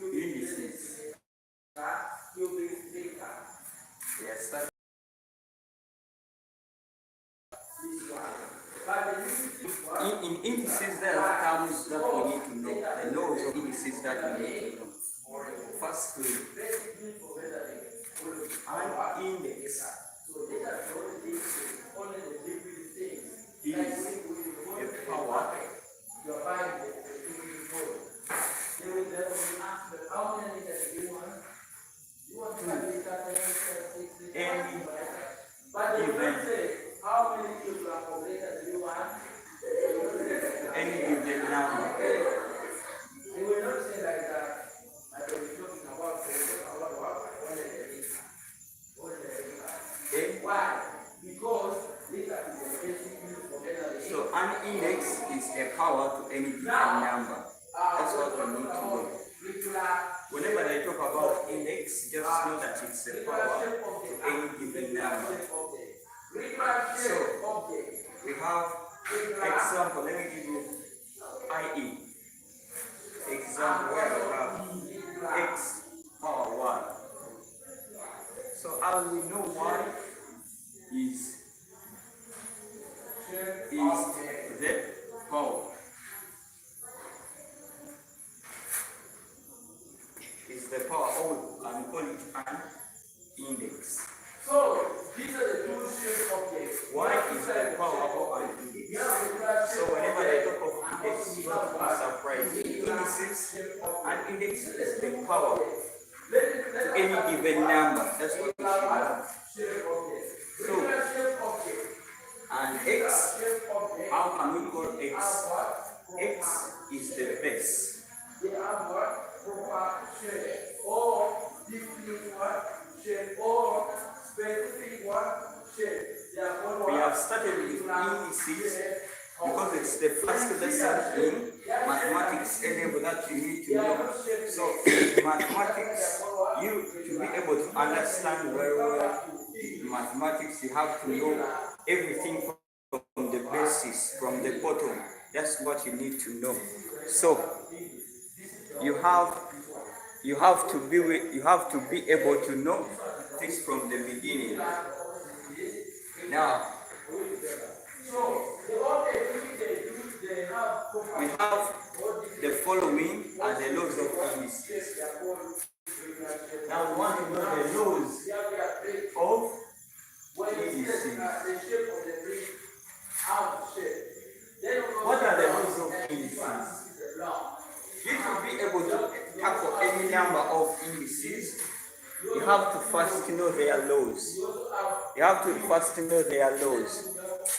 indices. Yes, in indices there are terms that we need to know, the laws of indices that we need to know. Firstly, an index is a power any given number. Okay? So an index is a power to any given number. That's what we need to know. Whenever I talk about index, just know that it's a power to any given number. So we have example. Let me give you IE. Example where we have x power 1. So as we know y is the power. Is the power, or we call it an index. So these are the two shapes of x. Y is the power of an index. So whenever I talk of index, you don't be surprised. Indices, an index is the power to any given number. That's what we should know. So, and x, how can we call x? X is the base. Or different shape or specific shape. We have started with indices because it's the first lesson in mathematics area that you need to know. So in mathematics, you to be able to understand very well mathematics, you have to know everything from the basis, from the bottom. That's what you need to know. So you have to be able to know things from the beginning. Now we have the following are the laws of indices. Now we want to know the laws of indices. What are the laws of indices? You to be able to tackle any number of indices, you have to first know their laws. You have to first know their laws.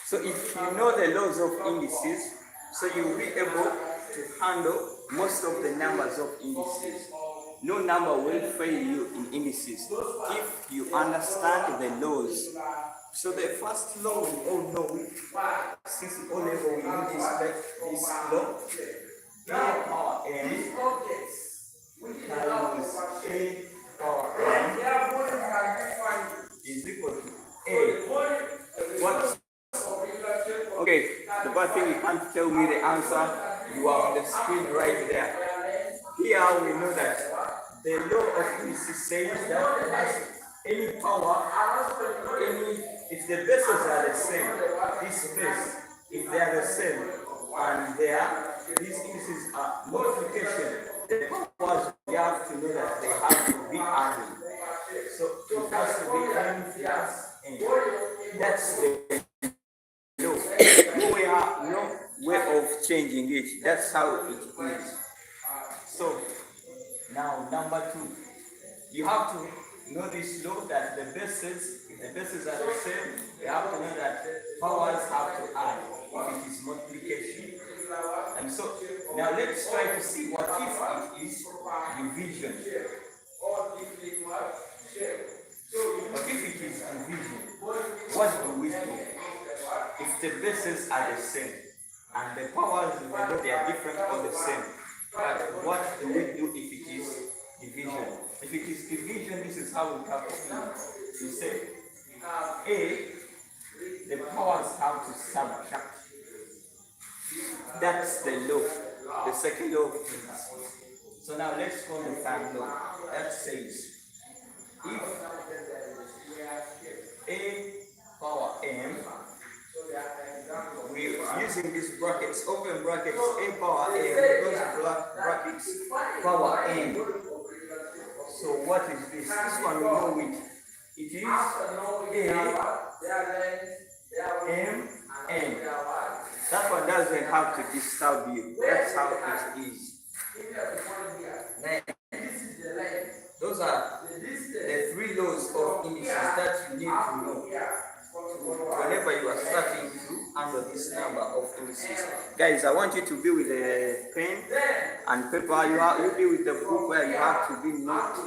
So if you know the laws of indices, so you will be able to handle most of the numbers of indices. No number will fail you in indices if you understand the laws. So the first law we all know, since O level we know this law, A power n times A power n is equal to A. What? Okay, the bad thing, you can't tell me the answer. You are on the screen right there. Here we know that the law of indices says that any power, if the bases are the same, this base, if they are the same, and these indices are multiplication, the powers we have to know that they have to be added. So it has to be n plus n. That's the law. No way of changing it. That's how it is. So now number 2, you have to know this law that the bases, if the bases are the same, you have to know that powers have to add if it is multiplication. And so now let's try to see what if it is division. But if it is division, what do we do? If if the bases are the same and the powers, even though they are different, or the same, but what do we do if it is division? If it is division, this is how we calculate. We say A, the powers have to subtract. That's the law, the second law of indices. So now let's go to the third law. That says if A power m, we're using these brackets, open brackets, A power m, close brackets, power n. So what is this? This one we know it. It is A m n. That one doesn't have to disturb you. That's how it is. Then, those are the three laws of indices that you need to know whenever you are starting to handle this number of indices. Guys, I want you to be with a pen and paper. You be with the book where you have to be note.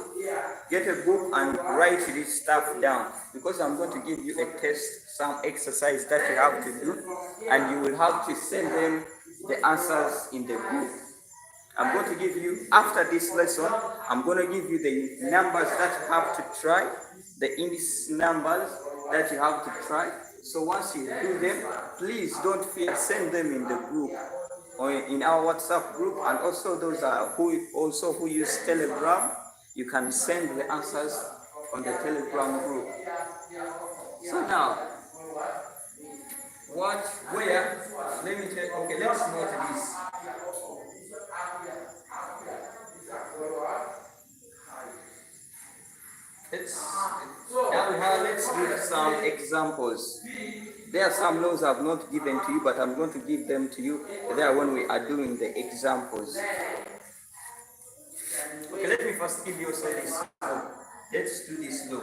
Get a book and write this stuff down, because I'm going to give you a test, some exercise that you have to do, and you will have to send them the answers in the group. I'm going to give you, after this lesson, I'm going to give you the numbers that you have to try, the index numbers that you have to try. So once you do them, please don't fear, send them in the group or in our WhatsApp group, and also those are who use Telegram. You can send the answers on the Telegram group. So now, where, let me check, okay, let's note this. Let's do some examples. There are some laws I've not given to you, but I'm going to give them to you there when we are doing the examples. Okay, let me first give you also this law. Let's do this law.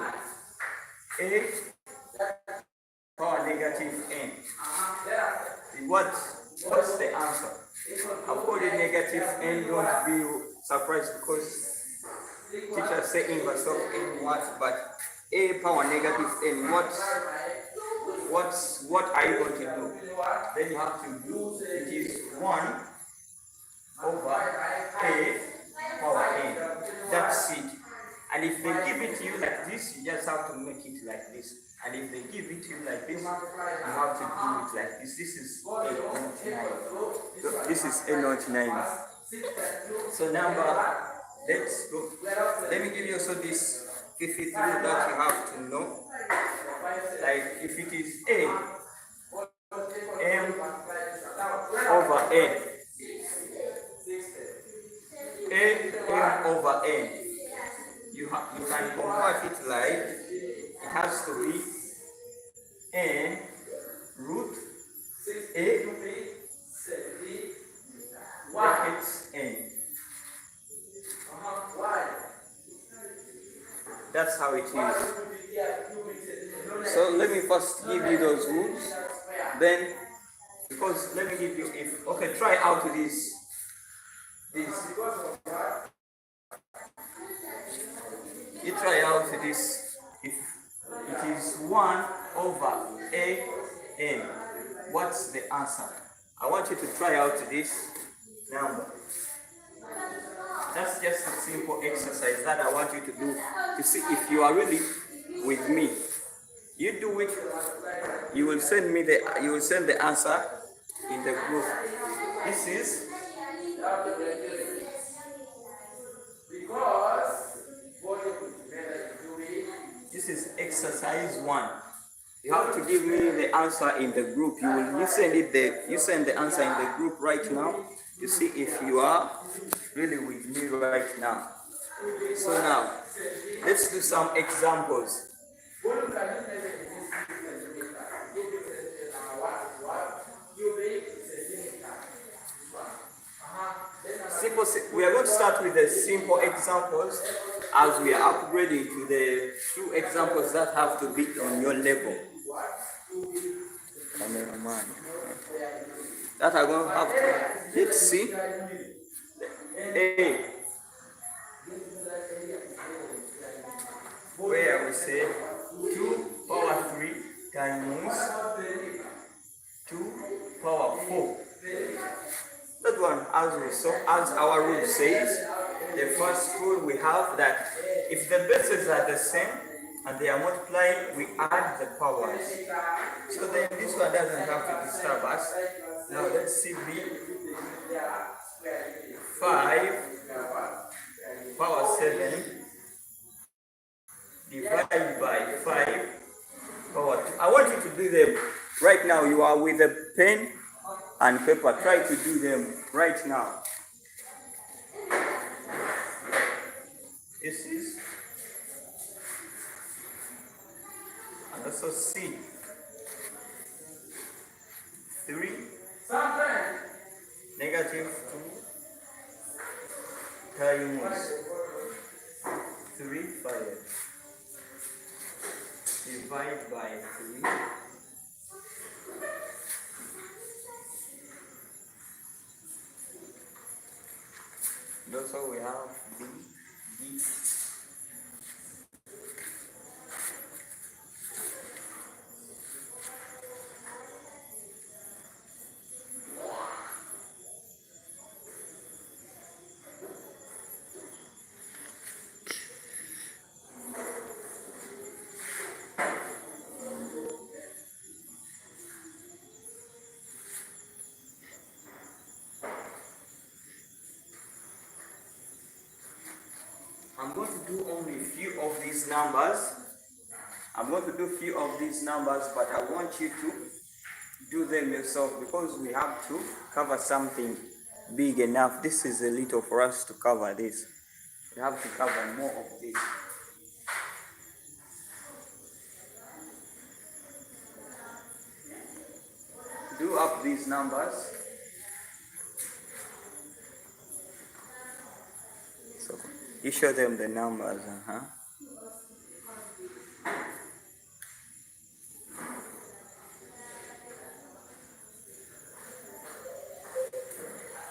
A power negative n. What's the answer? I've called it negative n. Don't be surprised because teachers say inverse of n what, but A power negative n, what are you going to do? Then you have to do, it is 1 over A power n. That's it. And if they give it to you like this, you just have to make it like this. And if they give it to you like this, you have to do it like this. This is A09. This is A09. So number, let's go. Let me give you also this 53 that you have to know. Like if it is A m over n, over n, you can convert it like it has to be n root A brackets n. That's how it is. So let me first give you those rules. Then, because let me give you, okay, try out this. You try out this. If it is 1 over A n, what's the answer? I want you to try out this number. That's just a simple exercise that I want you to do to see if you are really with me. You do it, you will send the answer in the group. This is exercise 1. You have to give me the answer in the group. You send the answer in the group right now to see if you are really with me right now. So now, let's do some examples. We are going to start with the simple examples as we are upgrading to the true examples that have to be on your level. Cameraman. That are going to have to. Let's see. A. Where we say 2 power 3 times power 4. That one, as our rule says, the first rule we have that if the bases are the same and they are multiplied, we add the powers. So then this one doesn't have to disturb us. Now let's see B. 5 power 7 divided by 5 power 2. I want you to do them right now. You are with a pen and paper. Try to do them right now. This is and also C. 3 negative 2 times 3 5 divide by 3 and also we have D. I'm going to do only a few of these numbers. But I want you to do them yourself because we have to cover something big enough. This is a little for us to cover this. We have to cover more of this. Do up these numbers. So you show them the numbers.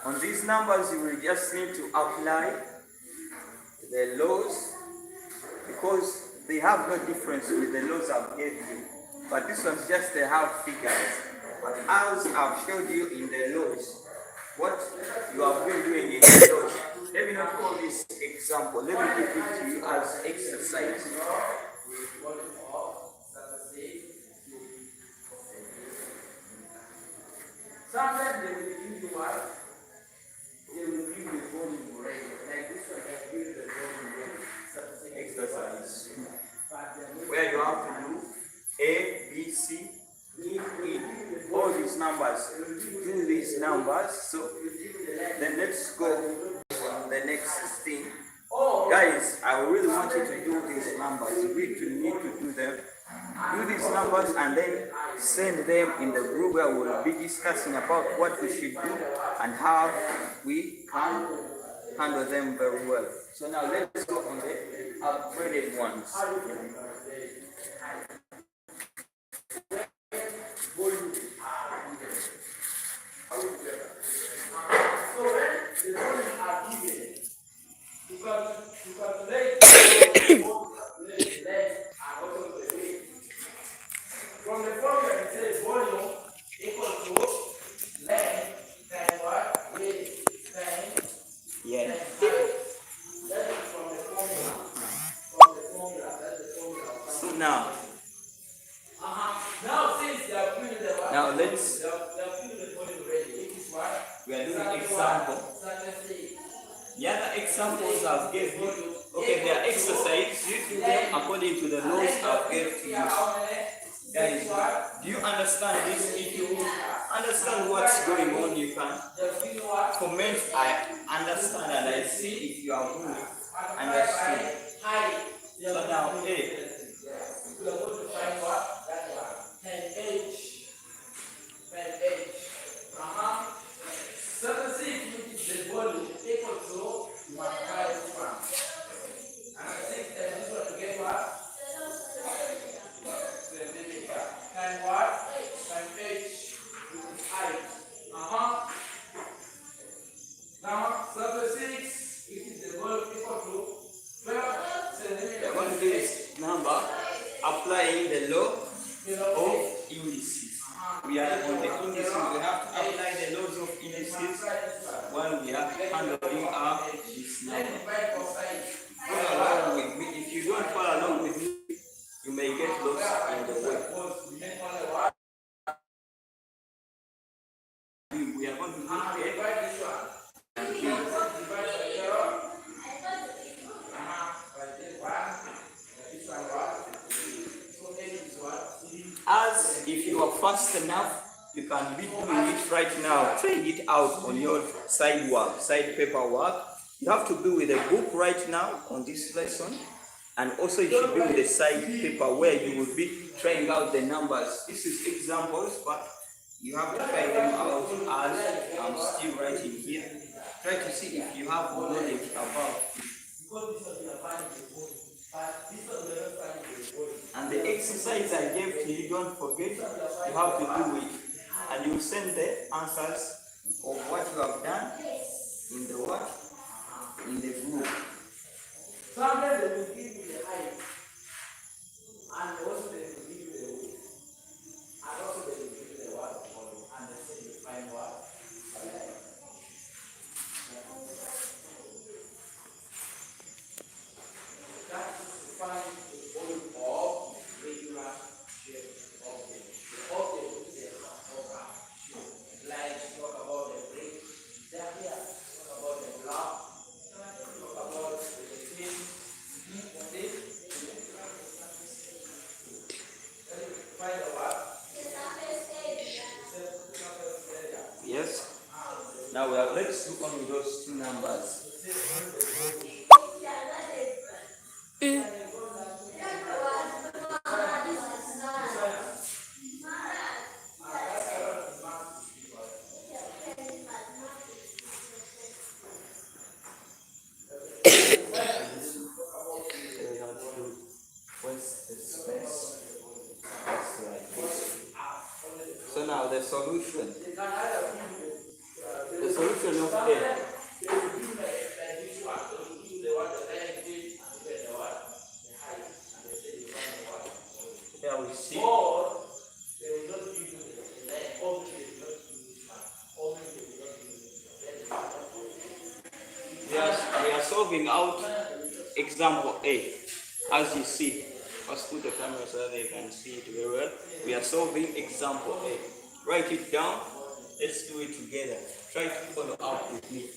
On these numbers, you will just need to apply the laws because they have no difference with the laws I've given you. But this one's just they have figures. But as I've showed you in the laws, what you have been doing in the laws, let me not call this example. Let me give it to you as exercise. Sometimes they will give you what? They will give you volume already. Like this one, they give you the volume exercise. Where you have to do A, B, C, D, E. All these numbers. Do these numbers. So then let's go on the next thing. Guys, I really want you to do these numbers. You really need to do them. Do these numbers and then send them in the group where we'll be discussing about what we should do and how we can handle them very well. So now let's go on the upgraded ones. So when the volumes are given, you calculate the length and also the weight. From the formula, it says volume equal to length times what? Weight times height. That is from the formula. That's the formula. So now. Now since they are putting the what? Now let's. They are putting the volume already. It is what? We are doing example. The other examples I've given you. Okay, they are exercise. You do them according to the laws I've given to you. Guys, do you understand this? If you understand what's going on, you can comment, I understand, and I see if you are good. Understood. So now, A. We are going to find what? That one. 10H. 10H. 76, which is the volume, equal to 1 gram. And 6 times this one to get what? And what? And H, which is height. Now, 76, which is the volume equal to 12 centimeters. We are going to do this number, applying the law of indices. We are on the indices, we have to indices while we are handling up this number. Follow along with me. If you don't follow along with me, you may get lost in the way. We are going to look at as if you are fast enough, you can be doing it right now, trying it out on your side paperwork. You have to be with a book right now on this lesson, and also you should be with a side paper where you will be trying out the numbers. This is examples, but you have to try them out as I'm still writing here. Try to see if you have knowledge about it. And the exercise I gave to you, don't forget, you have to do it. And you send the answers of what you have done in the what? In the group. Sometimes they will give you the height. And also they will give you the width. And also they will give you the word volume. And they say you find what? That is to find the volume of regular shape object. The object is a program shape. Like talk about the brick, talk about the block, talk about the thing. Find the what? Yes. Now let's look on those two numbers. So now the solution. The solution of A. Here we see. We are solving out example A. As you see, let's put the camera so that they can see it very well. We are solving example A. Write it down. Let's do it together. Try to follow up with me.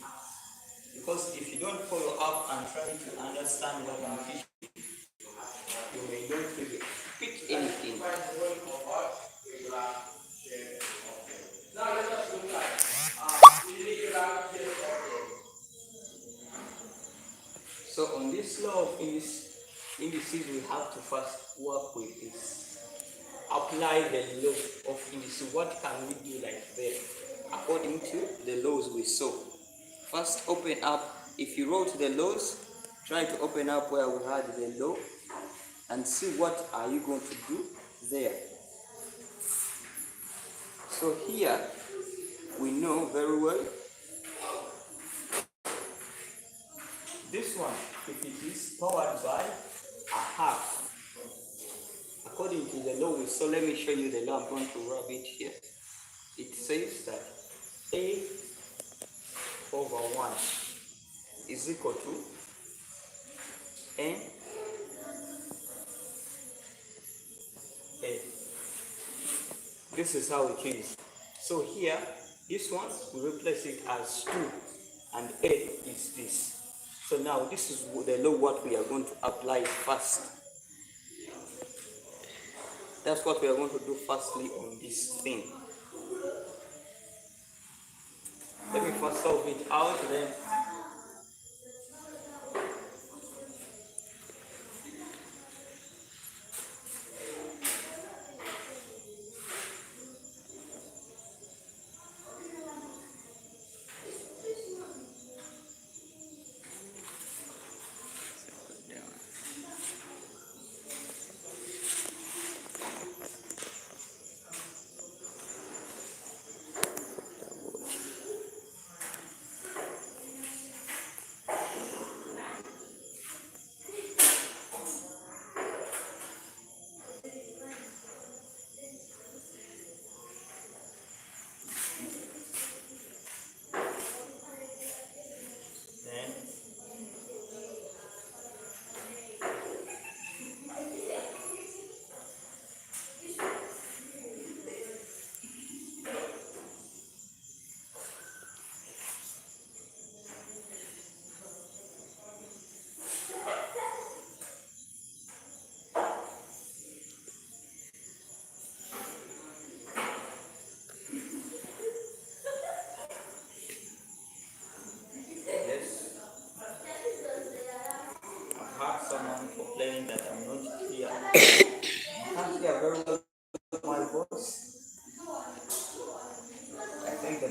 Because if you don't follow up and try to understand what I'm teaching, you may not really pick anything. Now let us look at irregular shape object. So on this law of indices, we have to first work with this. Apply the law of indices. What can we do like that? According to the laws we saw. First open up, if you wrote the laws, try to open up where we had the law and see what are you going to do there. So here, we know very well, this one, if it is powered by a half, according to the law we saw, let me show you the law, I'm going to rub it here. It says that A over 1 is equal to N A. This is how it is. So here, this one, we replace it as 2, and A is this. So now this is the law what we are going to apply first. That's what we are going to do firstly on this thing. Let me first solve it out, then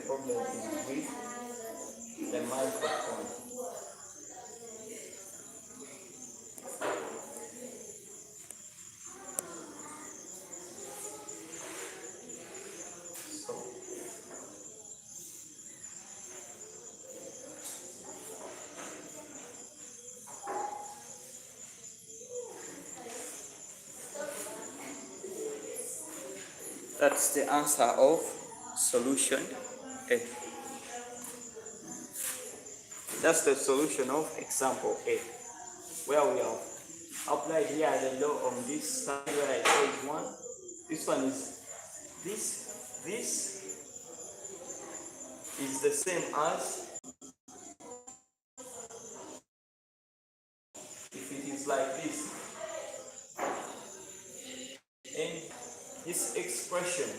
problem is with the microphone. So that's the answer of solution A. That's the solution of example A, where we have applied here the law on this side where it says 1. This one is this is the same as if it is like this. And this expression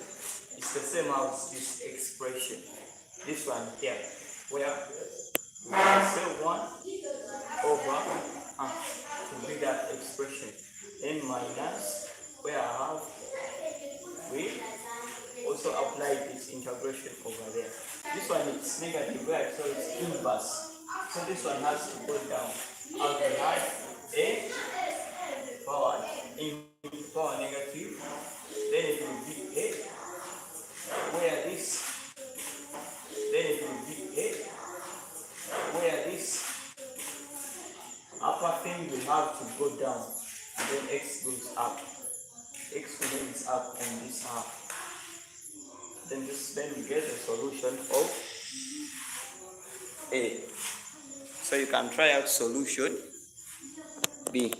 is the same as this expression. This one here, where we can say 1 over to be that expression. N minus, where I have, we also apply this integration over there. This one is negative, right? So it's inverse. So this one has to go down. As we have a power in power negative, then it will be a, where this, then it will be a, where this upper thing will have to go down, and then x goes up. X remains up on this half. Then we get the solution of A. So you can try out solution B.